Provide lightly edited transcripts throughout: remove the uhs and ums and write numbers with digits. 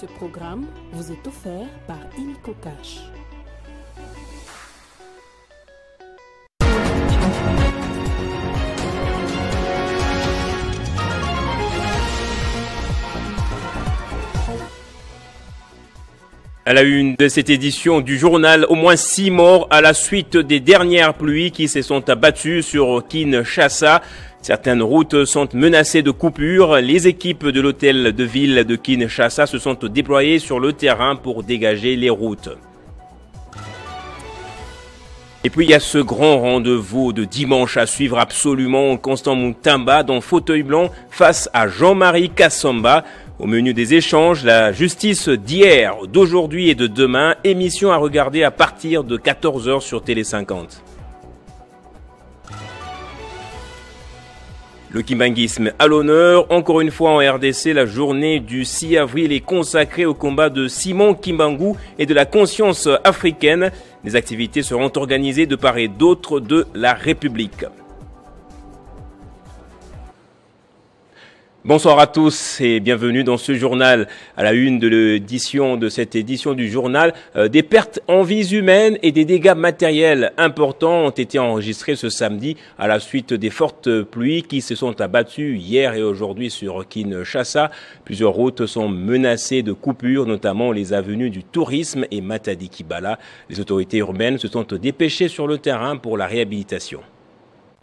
Ce programme vous est offert par Illico Cash. À la une de cette édition du journal, au moins 6 morts à la suite des dernières pluies qui se sont abattues sur Kinshasa. Certaines routes sont menacées de coupures. Les équipes de l'hôtel de ville de Kinshasa se sont déployées sur le terrain pour dégager les routes. Et puis il y a ce grand rendez-vous de dimanche à suivre absolument. Constant Mutamba dans fauteuil blanc face à Jean-Marie Kassamba. Au menu des échanges, la justice d'hier, d'aujourd'hui et de demain, émission à regarder à partir de 14h sur Télé 50. Le kimbanguisme à l'honneur. Encore une fois en RDC, la journée du 6 avril est consacrée au combat de Simon Kimbangu et de la conscience africaine. Les activités seront organisées de part et d'autre de la République. Bonsoir à tous et bienvenue dans ce journal. À la une de cette édition du journal, des pertes en vies humaines et des dégâts matériels importants ont été enregistrés ce samedi à la suite des fortes pluies qui se sont abattues hier et aujourd'hui sur Kinshasa. Plusieurs routes sont menacées de coupures, notamment les avenues du Tourisme et Matadi Kibala. Les autorités urbaines se sont dépêchées sur le terrain pour la réhabilitation.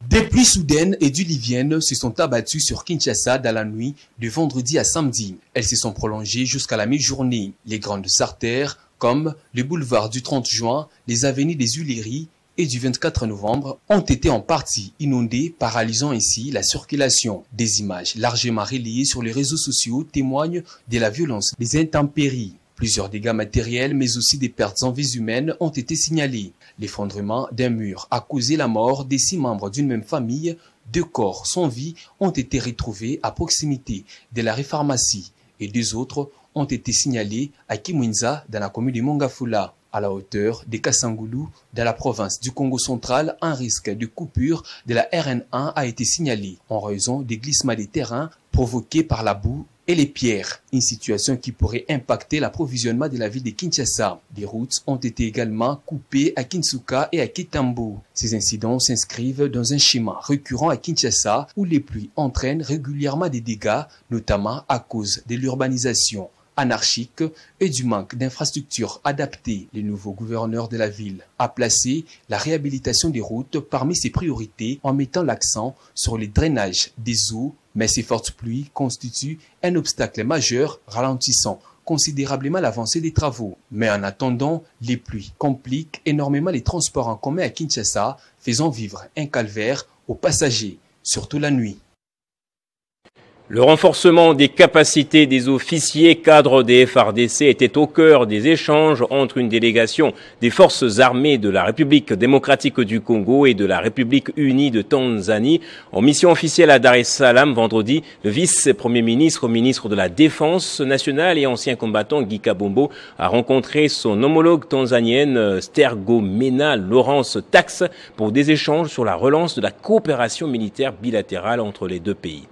Des pluies soudaines et diluviennes se sont abattues sur Kinshasa dans la nuit de vendredi à samedi. Elles se sont prolongées jusqu'à la mi-journée. Les grandes artères, comme le boulevard du 30 juin, les avenues des Huileries et du 24 novembre, ont été en partie inondées, paralysant ainsi la circulation. Des images largement relayées sur les réseaux sociaux témoignent de la violence des intempéries. Plusieurs dégâts matériels, mais aussi des pertes en vies humaines ont été signalés. L'effondrement d'un mur a causé la mort des 6 membres d'une même famille. 2 corps sans vie ont été retrouvés à proximité de la pharmacie et 2 autres ont été signalés à Kimwinza dans la commune de Mongafula. À la hauteur de Kassangoulou, dans la province du Congo central, un risque de coupure de la RN1 a été signalé en raison des glissements des terrains provoqués par la boue et les pierres, une situation qui pourrait impacter l'approvisionnement de la ville de Kinshasa. Des routes ont été également coupées à Kinsuka et à Kitambo. Ces incidents s'inscrivent dans un schéma récurrent à Kinshasa où les pluies entraînent régulièrement des dégâts, notamment à cause de l'urbanisation anarchique et du manque d'infrastructures adaptées. Le nouveau gouverneur de la ville a placé la réhabilitation des routes parmi ses priorités en mettant l'accent sur le drainage des eaux, mais ces fortes pluies constituent un obstacle majeur ralentissant considérablement l'avancée des travaux. Mais en attendant, les pluies compliquent énormément les transports en commun à Kinshasa, faisant vivre un calvaire aux passagers, surtout la nuit. Le renforcement des capacités des officiers cadres des FARDC était au cœur des échanges entre une délégation des forces armées de la République démocratique du Congo et de la République unie de Tanzanie. En mission officielle à Dar es Salaam vendredi, le vice-premier ministre, ministre de la Défense nationale et ancien combattant Guy Kabombo a rencontré son homologue tanzanienne Stergomena Lawrence Tax pour des échanges sur la relance de la coopération militaire bilatérale entre les deux pays.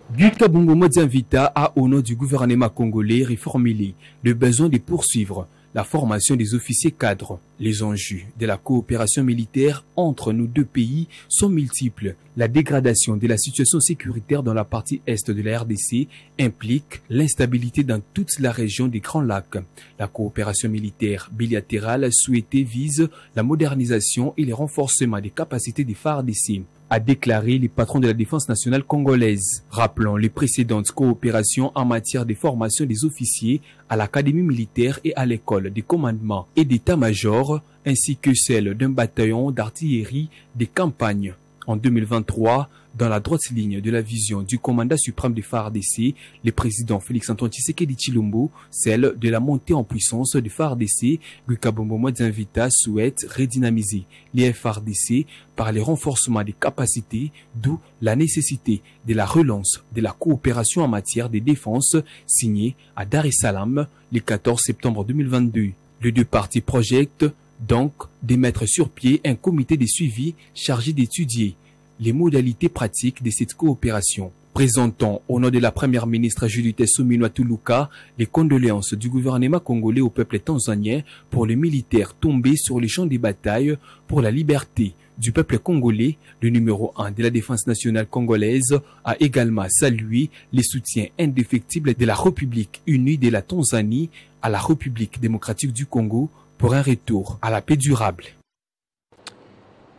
Guy Kabombo Modianvita a, au nom du gouvernement congolais, reformulé le besoin de poursuivre la formation des officiers cadres. Les enjeux de la coopération militaire entre nos deux pays sont multiples. La dégradation de la situation sécuritaire dans la partie est de la RDC implique l'instabilité dans toute la région des Grands Lacs. La coopération militaire bilatérale souhaitée vise la modernisation et le renforcement des capacités des FARDC, a déclaré le patron de la défense nationale congolaise. Rappelons les précédentes coopérations en matière de formation des officiers à l'académie militaire et à l'école de commandement et d'état-major, ainsi que celle d'un bataillon d'artillerie de campagne. En 2023, dans la droite ligne de la vision du commandant suprême des FARDC, le président Félix-Antoine Tshisekedi Tshilombo, celle de la montée en puissance des FARDC, Guy Kabombo Modianvita souhaite redynamiser les FARDC par le renforcement des capacités, d'où la nécessité de la relance de la coopération en matière de défense signée à Dar es Salaam le 14 septembre 2022. Les deux parties projettent donc de mettre sur pied un comité de suivi chargé d'étudier les modalités pratiques de cette coopération. Présentons au nom de la première ministre Judith Suminwa Tuluka les condoléances du gouvernement congolais au peuple tanzanien pour les militaires tombés sur les champs des batailles pour la liberté du peuple congolais. Le numéro 1 de la défense nationale congolaise a également salué les soutiens indéfectibles de la République unie de la Tanzanie à la République démocratique du Congo pour un retour à la paix durable.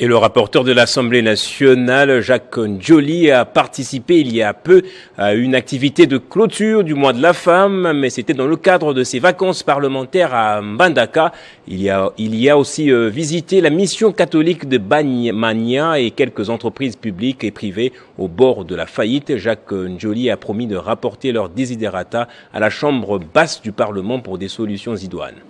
Et le rapporteur de l'Assemblée nationale, Jacques Njoli, a participé il y a peu à une activité de clôture du mois de la femme, mais c'était dans le cadre de ses vacances parlementaires à Mbandaka. Il y a aussi visité la mission catholique de Bamanya et quelques entreprises publiques et privées au bord de la faillite. Jacques Njoli a promis de rapporter leurs desiderata à la chambre basse du Parlement pour des solutions idoines.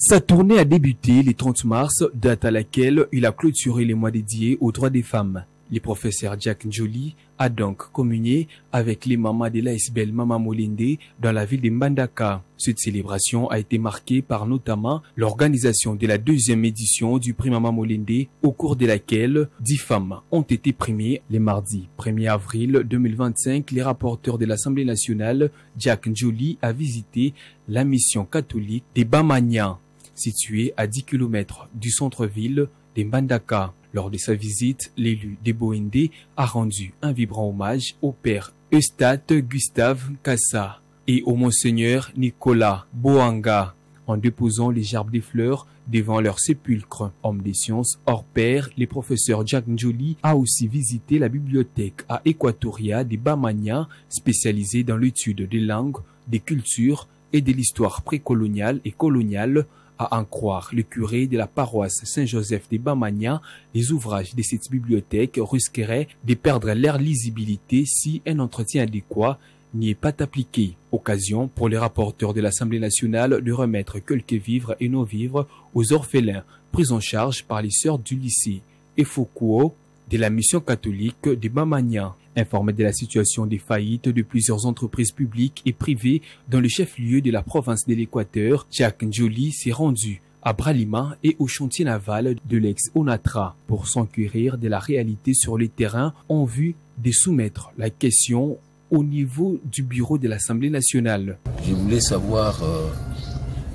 Sa tournée a débuté le 30 mars, date à laquelle il a clôturé les mois dédiés aux droits des femmes. Le professeur Jacques Njoli a donc communié avec les mamans de l'ASBL Mama Molende dans la ville de Mbandaka. Cette célébration a été marquée par notamment l'organisation de la 2e édition du prix Mama Molende, au cours de laquelle 10 femmes ont été primées. Le mardi 1er avril 2025, les rapporteurs de l'Assemblée nationale, Jacques Njoli, a visité la mission catholique de Bamanya, située à 10 km du centre-ville de Mbandaka. Lors de sa visite, l'élu de Boende a rendu un vibrant hommage au père Eustate Gustave Kassa et au monseigneur Nicolas Boanga en déposant les gerbes des fleurs devant leur sépulcre. Homme des sciences hors pair, le professeur Jacques Njoli a aussi visité la bibliothèque à Equatoria de Bamanya, spécialisée dans l'étude des langues, des cultures et de l'histoire précoloniale et coloniale. À en croire le curé de la paroisse Saint-Joseph de Bamanya, les ouvrages de cette bibliothèque risqueraient de perdre leur lisibilité si un entretien adéquat n'y est pas appliqué. Occasion pour les rapporteurs de l'Assemblée nationale de remettre quelques vivres et non-vivres aux orphelins pris en charge par les sœurs du lycée Efokuo de la mission catholique de Bamanya. Informé de la situation des faillites de plusieurs entreprises publiques et privées dans le chef-lieu de la province de l'Équateur, Jacques Njoli s'est rendu à Bralima et au chantier naval de l'ex-Onatra pour s'enquérir de la réalité sur le terrain en vue de soumettre la question au niveau du bureau de l'Assemblée nationale. Je voulais savoir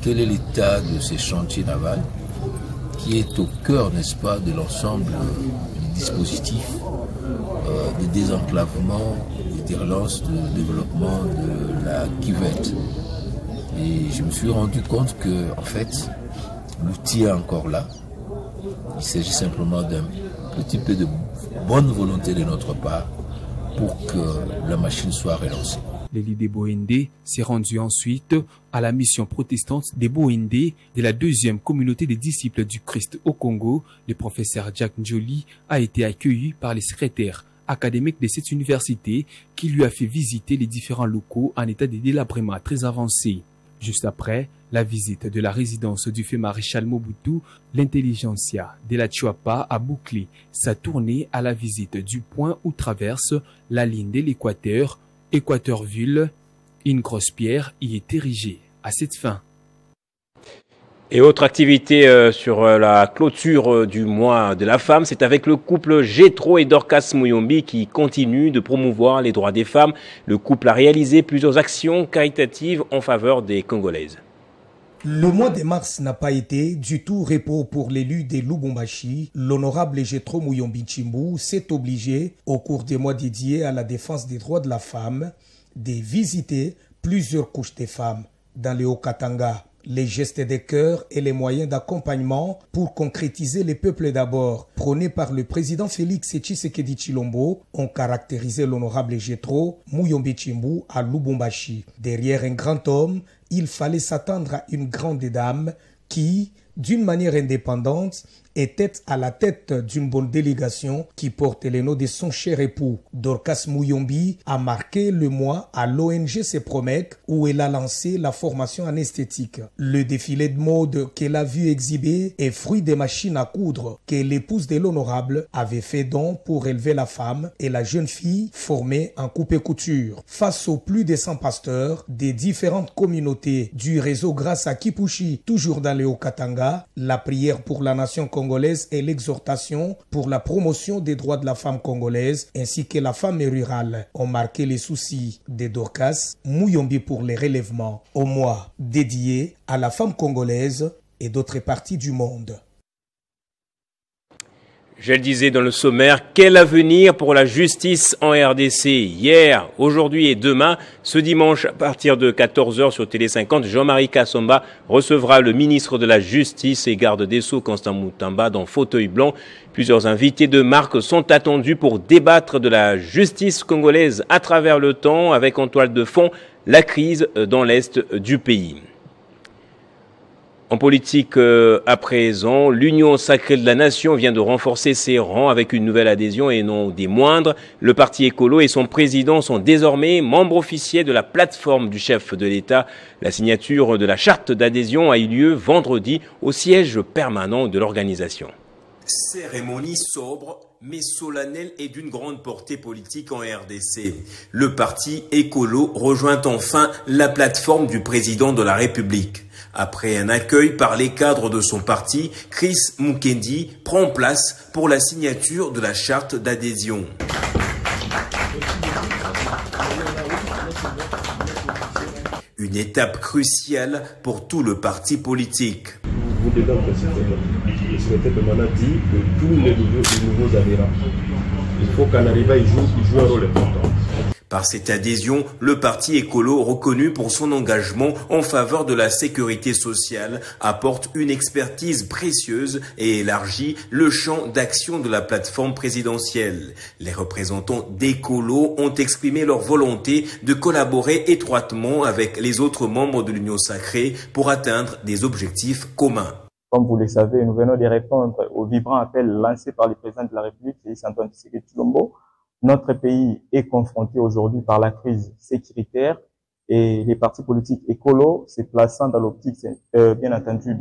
quel est l'état de ces chantiers navals qui est au cœur, n'est-ce pas, de l'ensemble du dispositif de désenclavement et de relance de développement de la cuvette. Et je me suis rendu compte que, en fait, l'outil est encore là. Il s'agit simplement d'un petit peu de bonne volonté de notre part pour que la machine soit relancée. L'élu de Boende s'est rendu ensuite à la mission protestante des Boende de la 2e communauté des disciples du Christ au Congo. Le professeur Jacques Njoli a été accueilli par les secrétaires académiques de cette université qui lui a fait visiter les différents locaux en état de délabrement très avancé. Juste après la visite de la résidence du fait maréchal Mobutu, l'intelligentsia de la Chuapa a bouclé sa tournée à la visite du point où traverse la ligne de l'Équateur, Équateurville. Une grosse pierre y est érigée à cette fin. Et autre activité sur la clôture du mois de la femme, c'est avec le couple Jetro et Dorcas Muyombi qui continue de promouvoir les droits des femmes. Le couple a réalisé plusieurs actions caritatives en faveur des Congolaises. Le mois de mars n'a pas été du tout repos pour l'élu de Lubumbashi. L'honorable Jetro Muyombi Chimbu s'est obligé, au cours des mois dédiés à la défense des droits de la femme, de visiter plusieurs couches de femmes dans le Haut-Katanga. Les gestes de cœur et les moyens d'accompagnement pour concrétiser les peuples d'abord, prônés par le président Félix Tshisekedi Tshilombo, ont caractérisé l'honorable Jetro Muyombi Chimbu à Lubumbashi. Derrière un grand homme, il fallait s'attendre à une grande dame qui, d'une manière indépendante, était à la tête d'une bonne délégation qui portait les noms de son cher époux. Dorcas Muyombi a marqué le mois à l'ONG Sepromec où elle a lancé la formation en esthétique. Le défilé de mode qu'elle a vu exhiber est fruit des machines à coudre que l'épouse de l'honorable avait fait don pour élever la femme et la jeune fille formée en coupe-couture. Face aux plus de 100 pasteurs des différentes communautés du réseau grâce à Kipushi, toujours dans le Haut-Katanga, la prière pour la nation congolaise congolaise et l'exhortation pour la promotion des droits de la femme congolaise ainsi que la femme rurale ont marqué les soucis de Dorcas Muyombi pour les relèvements au mois dédié à la femme congolaise et d'autres parties du monde. Je le disais dans le sommaire, quel avenir pour la justice en RDC? Hier, aujourd'hui et demain, ce dimanche à partir de 14h sur Télé 50, Jean-Marie Kassomba recevra le ministre de la Justice et garde des Sceaux, Constant Moutamba, dans fauteuil blanc. Plusieurs invités de marque sont attendus pour débattre de la justice congolaise à travers le temps, avec en toile de fond la crise dans l'est du pays. En politique à présent, l'Union sacrée de la nation vient de renforcer ses rangs avec une nouvelle adhésion et non des moindres. Le parti écolo et son président sont désormais membres officiels de la plateforme du chef de l'État. La signature de la charte d'adhésion a eu lieu vendredi au siège permanent de l'organisation. Cérémonie sobre mais solennelle et d'une grande portée politique en RDC. Le parti écolo rejoint enfin la plateforme du président de la République. Après un accueil par les cadres de son parti, Chris Mukendi prend place pour la signature de la charte d'adhésion. Une étape cruciale pour tout le parti politique. Vous devez le secrétaire permanent dit que tous les nouveaux adhérents, il faut qu'en arrivant, ils jouent un rôle important. Par cette adhésion, le parti écolo, reconnu pour son engagement en faveur de la sécurité sociale, apporte une expertise précieuse et élargit le champ d'action de la plateforme présidentielle. Les représentants d'écolo ont exprimé leur volonté de collaborer étroitement avec les autres membres de l'Union sacrée pour atteindre des objectifs communs. Comme vous le savez, nous venons de répondre au vibrant appel lancé par le président de la République, Félix Antoine Tshisekedi Tshilombo. Notre pays est confronté aujourd'hui par la crise sécuritaire et les partis politiques écolos se plaçant dans l'optique, bien entendu,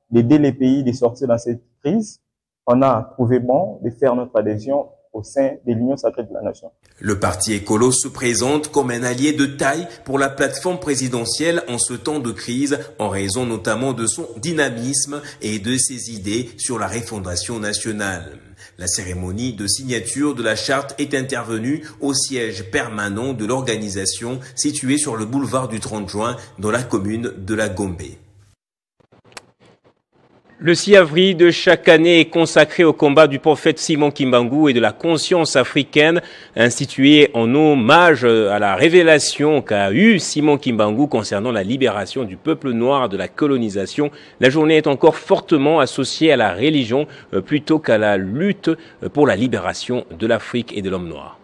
d'aider les pays de sortir dans cette crise. On a trouvé bon de faire notre adhésion au sein de l'Union sacrée de la nation. Le parti écolo se présente comme un allié de taille pour la plateforme présidentielle en ce temps de crise, en raison notamment de son dynamisme et de ses idées sur la refondation nationale. La cérémonie de signature de la charte est intervenue au siège permanent de l'organisation situé sur le boulevard du 30 juin dans la commune de la Gombe. Le 6 avril de chaque année est consacré au combat du prophète Simon Kimbangu et de la conscience africaine, institué en hommage à la révélation qu'a eue Simon Kimbangu concernant la libération du peuple noir de la colonisation. La journée est encore fortement associée à la religion plutôt qu'à la lutte pour la libération de l'Afrique et de l'homme noir.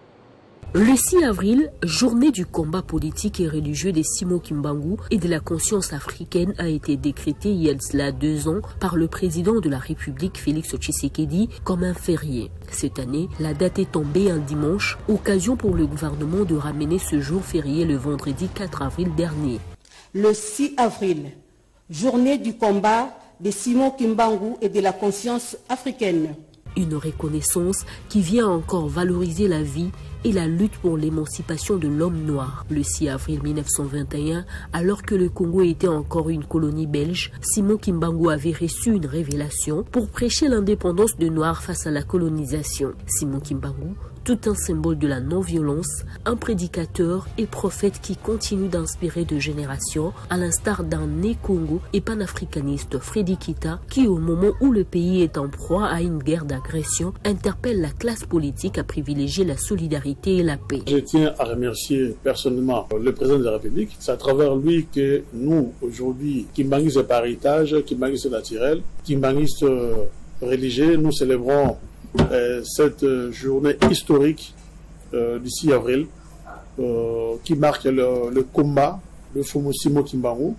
Le 6 avril, journée du combat politique et religieux de Simon Kimbangu et de la conscience africaine, a été décrétée il y a cela 2 ans par le président de la République Félix Tshisekedi comme un férié. Cette année, la date est tombée un dimanche, occasion pour le gouvernement de ramener ce jour férié le vendredi 4 avril dernier. Le 6 avril, journée du combat de Simon Kimbangu et de la conscience africaine. Une reconnaissance qui vient encore valoriser la vie et la lutte pour l'émancipation de l'homme noir. Le 6 avril 1921, alors que le Congo était encore une colonie belge, Simon Kimbangu avait reçu une révélation pour prêcher l'indépendance de Noirs face à la colonisation. Simon Kimbangu, tout un symbole de la non-violence, un prédicateur et prophète qui continue d'inspirer de générations, à l'instar d'un né-Congo et panafricaniste Frédéric Kita, qui au moment où le pays est en proie à une guerre d'agression, interpelle la classe politique à privilégier la solidarité et la paix. Je tiens à remercier personnellement le président de la République. C'est à travers lui que nous, aujourd'hui, Kimbanguistes par héritage, Kimbanguistes naturel, Kimbanguistes religieux, nous célébrons cette journée historique du 6 avril qui marque le combat de Simon Kimbangu.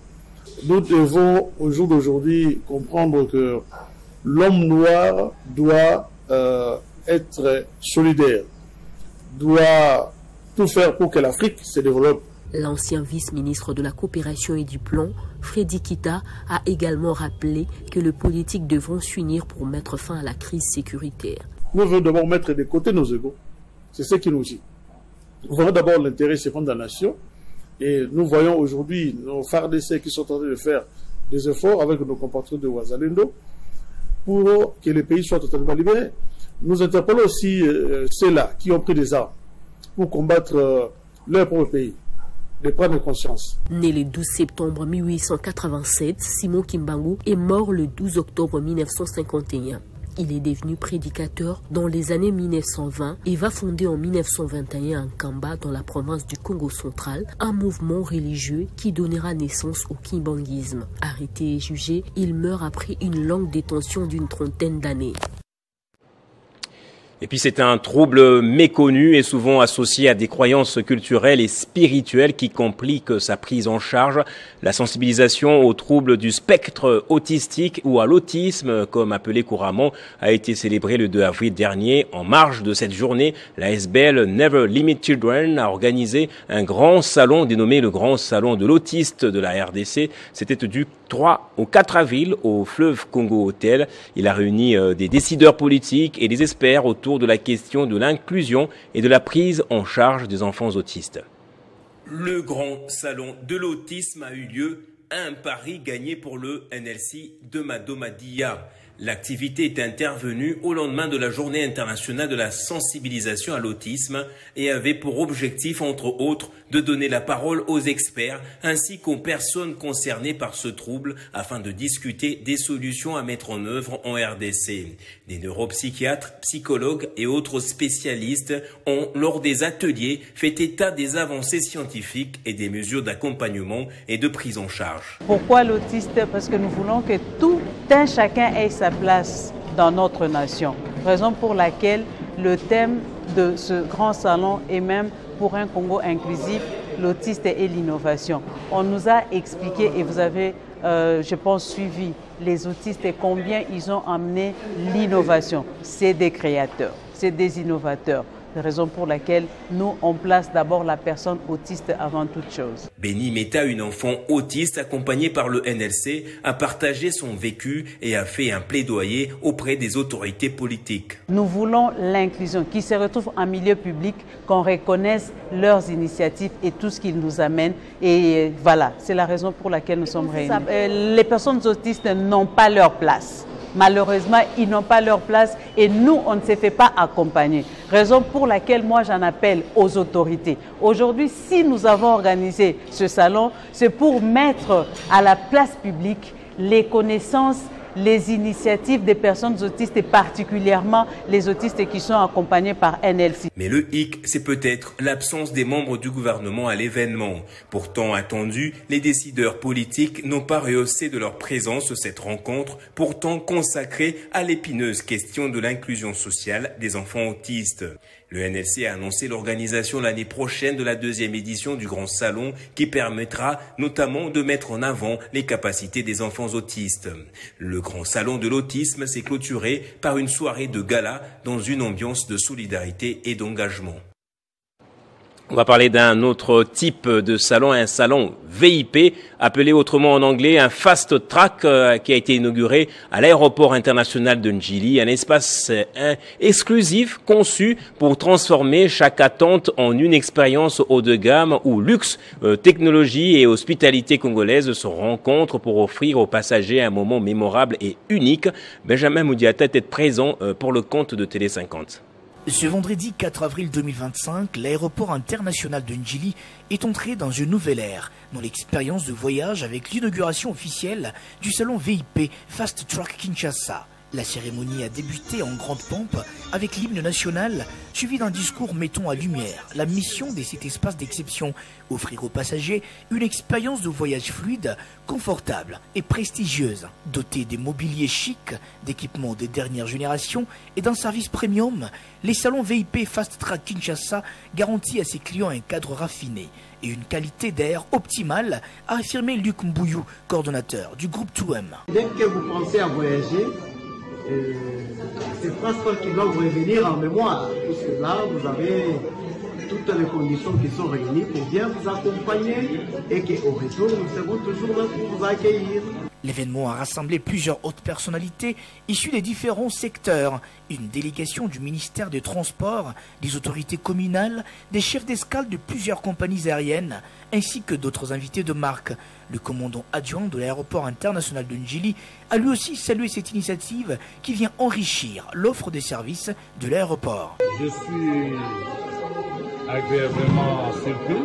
Nous devons au jour d'aujourd'hui comprendre que l'homme noir doit être solidaire, doit tout faire pour que l'Afrique se développe. L'ancien vice-ministre de la coopération et du plan, Frédéric Kita, a également rappelé que les politiques devront s'unir pour mettre fin à la crise sécuritaire. Nous devons d'abord mettre de côté nos égos. C'est ce qui nous dit. Nous voyons d'abord l'intérêt suprême de la nation. Et nous voyons aujourd'hui nos FARDC qui sont en train de faire des efforts avec nos compatriotes de Ouazalendo pour que le pays soit totalement libéré. Nous interpellons aussi ceux-là qui ont pris des armes pour combattre leur propre pays, de prendre conscience. Né le 12 septembre 1887, Simon Kimbangu est mort le 12 octobre 1951. Il est devenu prédicateur dans les années 1920 et va fonder en 1921 à Kamba, dans la province du Congo central, un mouvement religieux qui donnera naissance au kimbanguisme. Arrêté et jugé, il meurt après une longue détention d'une trentaine d'années. Et puis c'est un trouble méconnu et souvent associé à des croyances culturelles et spirituelles qui compliquent sa prise en charge. La sensibilisation aux troubles du spectre autistique ou à l'autisme, comme appelé couramment, a été célébrée le 2 avril dernier. En marge de cette journée, la SBL Never Limit Children a organisé un grand salon dénommé le Grand Salon de l'autiste de la RDC. C'était du 3 au 4 avril au Fleuve Congo Hotel. Il a réuni des décideurs politiques et des experts autour de la question de l'inclusion et de la prise en charge des enfants autistes. Le Grand Salon de l'autisme a eu lieu à un pari gagné pour le NLC de Madomadia. L'activité est intervenue au lendemain de la Journée internationale de la sensibilisation à l'autisme et avait pour objectif, entre autres, de donner la parole aux experts ainsi qu'aux personnes concernées par ce trouble afin de discuter des solutions à mettre en œuvre en RDC. Des neuropsychiatres, psychologues et autres spécialistes ont, lors des ateliers, fait état des avancées scientifiques et des mesures d'accompagnement et de prise en charge. Pourquoi l'autiste? Parce que nous voulons que tout un chacun ait sa place dans notre nation. Raison pour laquelle le thème de ce grand salon est même pour un Congo inclusif, l'autiste et l'innovation. On nous a expliqué, et vous avez, je pense, suivi les autistes et combien ils ont amené l'innovation. C'est des créateurs, c'est des innovateurs. Raison pour laquelle nous, on place d'abord la personne autiste avant toute chose. Béni Meta, une enfant autiste accompagnée par le NLC, a partagé son vécu et a fait un plaidoyer auprès des autorités politiques. Nous voulons l'inclusion, qui se retrouve en milieu public, qu'on reconnaisse leurs initiatives et tout ce qu'ils nous amènent. Et voilà, c'est la raison pour laquelle nous sommes réunis. Les personnes autistes n'ont pas leur place. Malheureusement, ils n'ont pas leur place et nous, on ne se fait pas accompagner. Raison pour laquelle moi, j'en appelle aux autorités. Aujourd'hui, si nous avons organisé ce salon, c'est pour mettre à la place publique les connaissances, les initiatives des personnes autistes et particulièrement les autistes qui sont accompagnés par NLC. Mais le hic, c'est peut-être l'absence des membres du gouvernement à l'événement. Pourtant attendu, les décideurs politiques n'ont pas rehaussé de leur présence cette rencontre, pourtant consacrée à l'épineuse question de l'inclusion sociale des enfants autistes. Le NLC a annoncé l'organisation l'année prochaine de la 2e édition du Grand Salon qui permettra notamment de mettre en avant les capacités des enfants autistes. Le Grand Salon de l'autisme s'est clôturé par une soirée de gala dans une ambiance de solidarité et d'engagement. On va parler d'un autre type de salon, un salon VIP, appelé autrement en anglais un Fast Track, qui a été inauguré à l'aéroport international de Njili, un espace exclusif conçu pour transformer chaque attente en une expérience haut de gamme où luxe, technologie et hospitalité congolaise se rencontrent pour offrir aux passagers un moment mémorable et unique. Benjamin Moudiata était présent pour le compte de Télé 50. Ce vendredi 4 avril 2025, l'aéroport international de Njili est entré dans une nouvelle ère, dans l'expérience de voyage avec l'inauguration officielle du salon VIP Fast Track Kinshasa. La cérémonie a débuté en grande pompe avec l'hymne national, suivi d'un discours mettant à lumière la mission de cet espace d'exception, offrir aux passagers une expérience de voyage fluide, confortable et prestigieuse, dotée des mobiliers chics, d'équipements de dernière génération et d'un service premium. Les salons VIP Fast Track Kinshasa garantissent à ses clients un cadre raffiné et une qualité d'air optimale, a affirmé Luc Mbouyou, coordonnateur du groupe 2M. Dès que vous pensez à voyager, c'est le transport qui doit vous revenir en mémoire. Parce que là, vous avez toutes les conditions qui sont réunies pour bien vous accompagner et qu'au retour, nous serons toujours là pour vous accueillir. L'événement a rassemblé plusieurs hautes personnalités issues des différents secteurs, une délégation du ministère des Transports, des autorités communales, des chefs d'escale de plusieurs compagnies aériennes, ainsi que d'autres invités de marque. Le commandant adjoint de l'aéroport international de Ndjili a lui aussi salué cette initiative qui vient enrichir l'offre des services de l'aéroport. Je suis agréablement surpris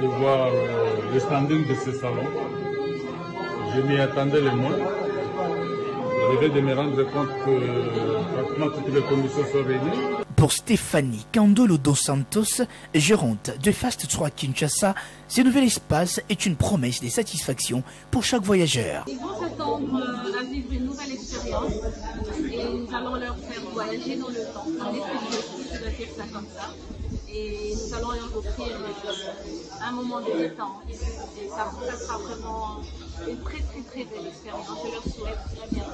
de voir le standing de ce salon. Je m'y attendais le moins. Je vais de me rendre compte que pratiquement toutes les conditions sont réunies. Pour Stéphanie Candolo dos Santos, gérante de Fast Track Kinshasa, ce nouvel espace est une promesse de satisfaction pour chaque voyageur. Ils vont s'attendre à vivre une nouvelle expérience et nous allons leur faire voyager dans le temps. On est je dois dire ça comme ça. Et nous allons leur offrir un moment de détente. Et ça sera vraiment une très belle expérience. Je leur souhaite très bien.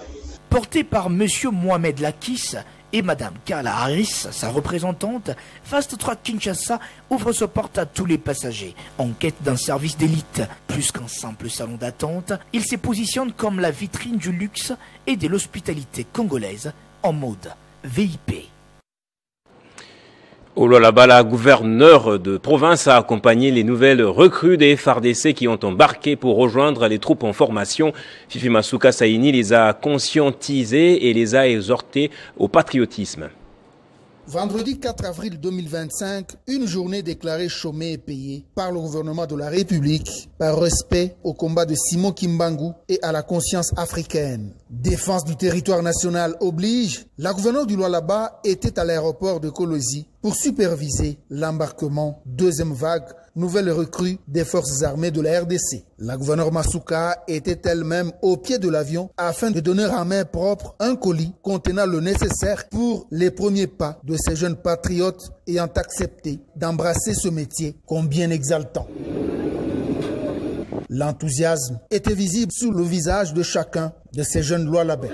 Porté par Monsieur Mohamed Lakis et Madame Carla Harris, sa représentante, Fast Track Kinshasa ouvre ses portes à tous les passagers en quête d'un service d'élite. Plus qu'un simple salon d'attente, il se positionne comme la vitrine du luxe et de l'hospitalité congolaise en mode VIP. Au Lualaba, la gouverneure de province a accompagné les nouvelles recrues des FARDC qui ont embarqué pour rejoindre les troupes en formation. Fifi Masuka Saini les a conscientisés et les a exhortés au patriotisme. Vendredi 4 avril 2025, une journée déclarée chômée et payée par le gouvernement de la République par respect au combat de Simon Kimbangu et à la conscience africaine. Défense du territoire national oblige, la gouverneure du Lualaba était à l'aéroport de Kolosi pour superviser l'embarquement deuxième vague, nouvelle recrue des forces armées de la RDC. La gouverneure Masuka était elle-même au pied de l'avion afin de donner en main propre un colis contenant le nécessaire pour les premiers pas de ces jeunes patriotes ayant accepté d'embrasser ce métier combien exaltant. L'enthousiasme était visible sur le visage de chacun de ces jeunes Lualabais.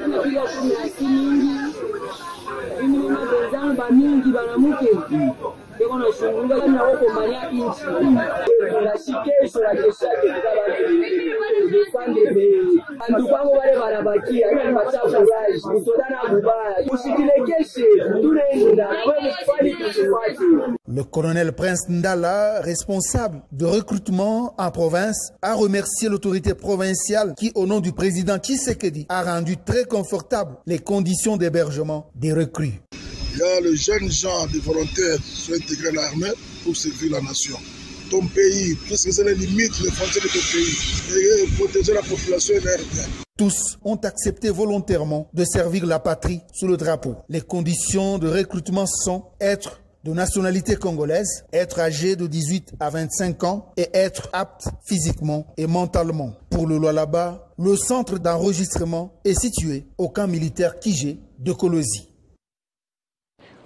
Le colonel Prince Ndala, responsable de recrutement en province, a remercié l'autorité provinciale qui, au nom du président Tshisekedi, a rendu très confortables les conditions d'hébergement des recrues. Il y a les jeunes gens, des volontaires qui sont intégrés à l'armée pour servir la nation. Ton pays, puisque c'est les limites, les frontières de ton pays, et protéger la population et l'air bien. Tous ont accepté volontairement de servir la patrie sous le drapeau. Les conditions de recrutement sont être de nationalité congolaise, être âgé de 18 à 25 ans et être apte physiquement et mentalement. Pour le Lualaba, le centre d'enregistrement est situé au camp militaire Kijé de Kolosi.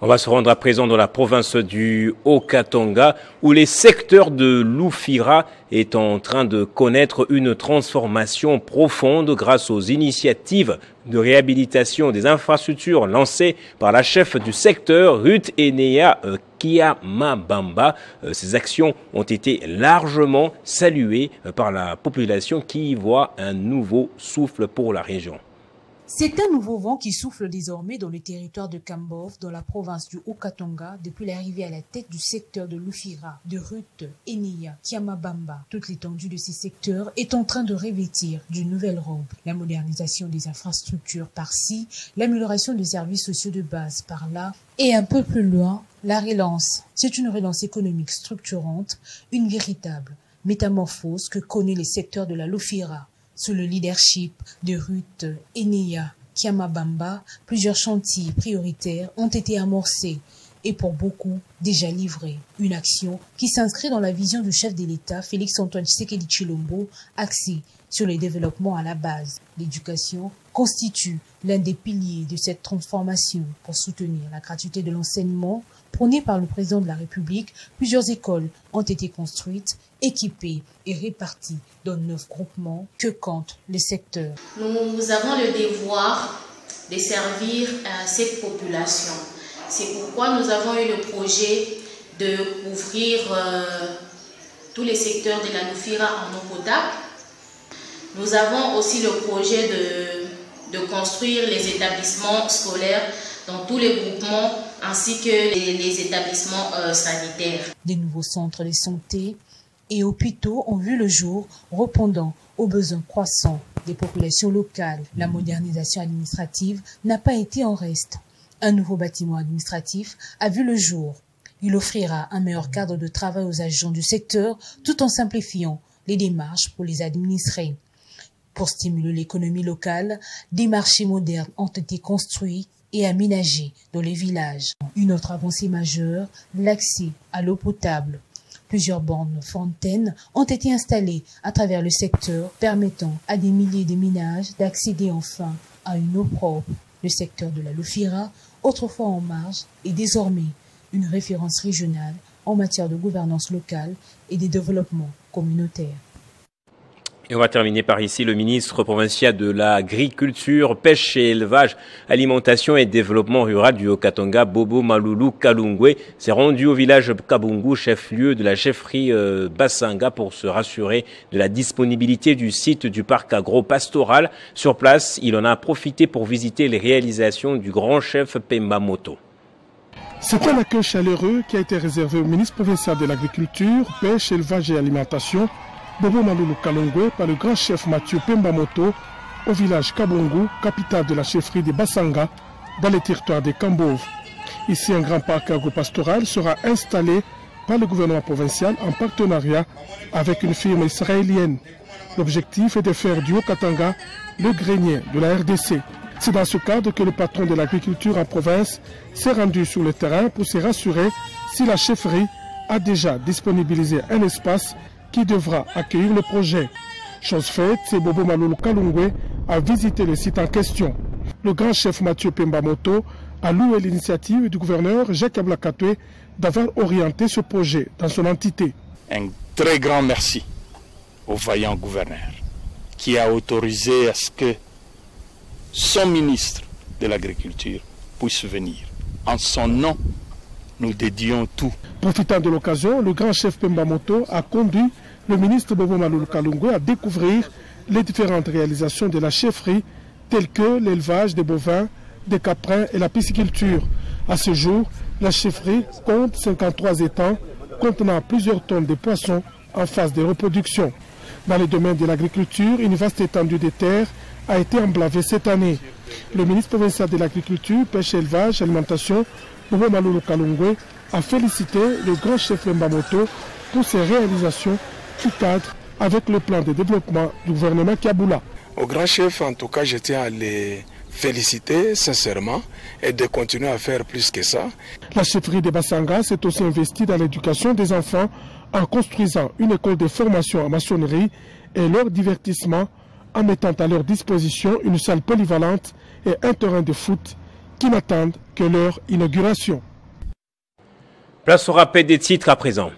On va se rendre à présent dans la province du Haut-Katanga où les secteurs de l'Oufira est en train de connaître une transformation profonde grâce aux initiatives de réhabilitation des infrastructures lancées par la chef du secteur, Ruth Enea Kiamabamba. Ces actions ont été largement saluées par la population qui y voit un nouveau souffle pour la région. C'est un nouveau vent qui souffle désormais dans le territoire de Kambov, dans la province du Haut-Katanga, depuis l'arrivée à la tête du secteur de l'Oufira, de Ruth Enea Kiamabamba. Toute l'étendue de ces secteurs est en train de revêtir d'une nouvelle robe. La modernisation des infrastructures par-ci, l'amélioration des services sociaux de base par-là, et un peu plus loin, la relance. C'est une relance économique structurante, une véritable métamorphose que connaît les secteurs de la Loufira. Sous le leadership de Ruth Enea Kiamabamba, plusieurs chantiers prioritaires ont été amorcés et pour beaucoup déjà livrés. Une action qui s'inscrit dans la vision du chef de l'État, Félix-Antoine Tshisekedi Tshilombo, axée sur le développement à la base. L'éducation constitue l'un des piliers de cette transformation. Pour soutenir la gratuité de l'enseignement prônée par le président de la République, plusieurs écoles ont été construites, équipées et réparties dans 9 groupements que compte le secteur. Nous avons le devoir de servir cette population. C'est pourquoi nous avons eu le projet de couvrir tous les secteurs de la Loufira en eau potable. Nous avons aussi le projet de construire les établissements scolaires dans tous les groupements ainsi que les établissements sanitaires. Des nouveaux centres de santé et hôpitaux ont vu le jour, répondant aux besoins croissants des populations locales. La modernisation administrative n'a pas été en reste. Un nouveau bâtiment administratif a vu le jour. Il offrira un meilleur cadre de travail aux agents du secteur tout en simplifiant les démarches pour les administrés. Pour stimuler l'économie locale, des marchés modernes ont été construits et aménagés dans les villages. Une autre avancée majeure, l'accès à l'eau potable. Plusieurs bornes fontaines ont été installées à travers le secteur, permettant à des milliers de ménages d'accéder enfin à une eau propre. Le secteur de la Lufira, autrefois en marge, est désormais une référence régionale en matière de gouvernance locale et de développement communautaire. Et on va terminer par ici. Le ministre provincial de l'Agriculture, Pêche et Élevage, Alimentation et Développement Rural du Haut-Katanga, Bobo Maloulou Kalungwe, s'est rendu au village Kabungu, chef-lieu de la chefferie Basanga, pour se rassurer de la disponibilité du site du parc agro-pastoral. Sur place, il en a profité pour visiter les réalisations du grand chef Pemba Moto. C'est un accueil chaleureux qui a été réservé au ministre provincial de l'Agriculture, Pêche, Élevage et Alimentation, Bobo Maloulou Kalungwe, par le grand chef Mathieu Pemba Moto, au village Kabungu, capitale de la chefferie de Basanga, dans les territoires des Kambov. Ici, un grand parc agropastoral sera installé par le gouvernement provincial en partenariat avec une firme israélienne. L'objectif est de faire du Haut-Katanga le grenier de la RDC. C'est dans ce cadre que le patron de l'agriculture en province s'est rendu sur le terrain pour se rassurer si la chefferie a déjà disponibilisé un espace qui devra accueillir le projet. Chose faite, c'est Bobo Maloulou Kalungwe a visité le site en question. Le grand chef Mathieu Pemba Moto a loué l'initiative du gouverneur Jacques Ablakatoué d'avoir orienté ce projet dans son entité. Un très grand merci au vaillant gouverneur qui a autorisé à ce que son ministre de l'Agriculture puisse venir. En son nom, nous dédions tout. Profitant de l'occasion, le grand chef Pemba Moto a conduit le ministre Bobo Maloulou Kalungwe à découvrir les différentes réalisations de la chefferie, telles que l'élevage des bovins, des caprins et la pisciculture. À ce jour, la chefferie compte 53 étangs contenant plusieurs tonnes de poissons en phase de reproduction. Dans le domaine de l'agriculture, une vaste étendue de terres a été emblavée cette année. Le ministre provincial de l'Agriculture, Pêche, Élevage, Alimentation, Bobo Maloulou Kalungwe, a félicité le grand chef Pemba Moto pour ses réalisations qui cadrent avec le plan de développement du gouvernement Kiaboula. Au grand chef, en tout cas, je tiens à les féliciter sincèrement et de continuer à faire plus que ça. La chefferie de Basanga s'est aussi investie dans l'éducation des enfants en construisant une école de formation en maçonnerie et leur divertissement en mettant à leur disposition une salle polyvalente et un terrain de foot qui n'attendent que leur inauguration. Place au rappel des titres à présent.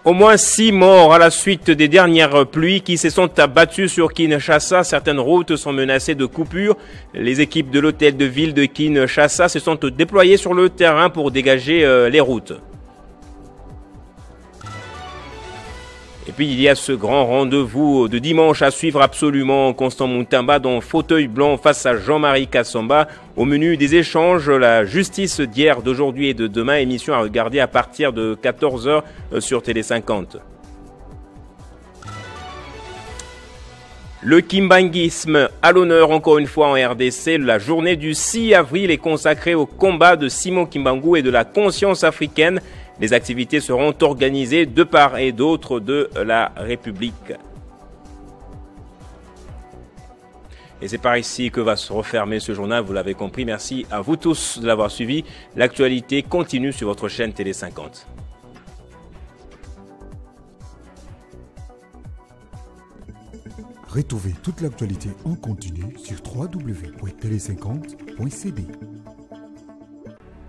Au moins 6 morts à la suite des dernières pluies qui se sont abattues sur Kinshasa. Certaines routes sont menacées de coupures. Les équipes de l'hôtel de ville de Kinshasa se sont déployées sur le terrain pour dégager les routes. Et puis il y a ce grand rendez-vous de dimanche à suivre absolument. Constant Muntamba dans fauteuil blanc face à Jean-Marie Kassamba. Au menu des échanges, la justice d'hier, d'aujourd'hui et de demain. Émission à regarder à partir de 14h sur Télé 50. Le kimbanguisme à l'honneur encore une fois en RDC. La journée du 6 avril est consacrée au combat de Simon Kimbangu et de la conscience africaine. Les activités seront organisées de part et d'autre de la République. Et c'est par ici que va se refermer ce journal, vous l'avez compris. Merci à vous tous de l'avoir suivi. L'actualité continue sur votre chaîne Télé 50. Retrouvez toute l'actualité en continu sur www.tele50.cb.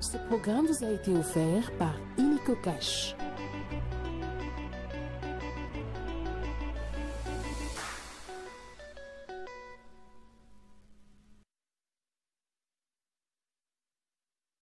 Ce programme vous a été offert par Illico Cash.